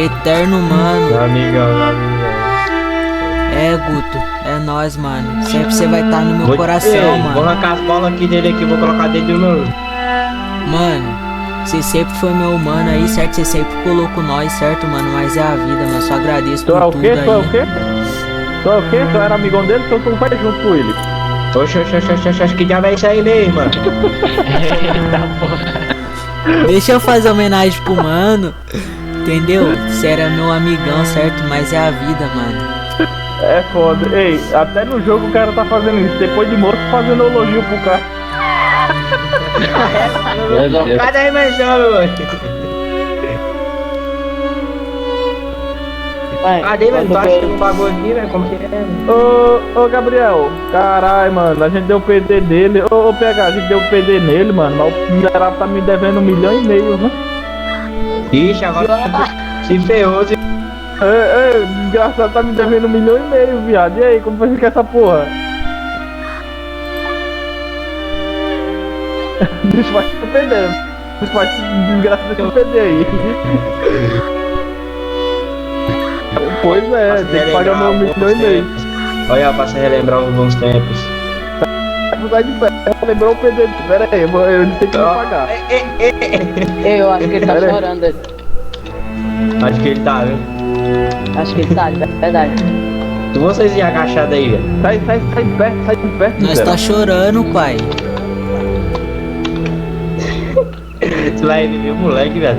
Eterno, mano. Amigão. É, Guto. É nóis, mano. Sempre você vai estar no meu coração, mano. Vou arrancar as bolas aqui dele aqui, vou colocar dentro do meu. Mano, você sempre foi meu mano aí, certo? Você sempre colocou nós, certo, mano? Mas é a vida, mano. Só agradeço por tudo aí. Tu é o quê? Tu era amigão dele, então tu não vai junto com ele. Oxe, acho que diabo é isso aí mesmo, mano. Deixa eu fazer homenagem pro mano. Entendeu? Você era meu amigão, certo? Mas é a vida, mano. É foda. Ei, até no jogo o cara tá fazendo isso. Depois de morto, fazendo elogio pro cara. Cadê a invenção, meu mano? Cadê, velho? Tu acha que um bagulho aqui, velho? Como que é, velho? Ô Gabriel, caralho, mano, a gente deu PD nele. Ô PH, a gente deu PD nele, mano. Mas o miserável tá me devendo 1,5 milhão, né? Ixi, agora se ferrou, se... Desgraçado, tá me devendo 1,5 milhão, viado. E aí, como vai ficar essa porra? Bicho vai se perdendo. Bicho vai se desgraçado se perder aí. Pois é, tem que pagar meu 1,5 milhão. Olha, pra se relembrar os bons tempos. Vai de pé, lembrou o PD. Pera aí, eu não sei que pagar. Eu acho que ele tá chorando. Acho que ele tá, viu? Acho que ele tá, de verdade. Se vocês iam agachados aí, velho. Sai de pé. Nós tá chorando, pai. Você vai viver o moleque, velho.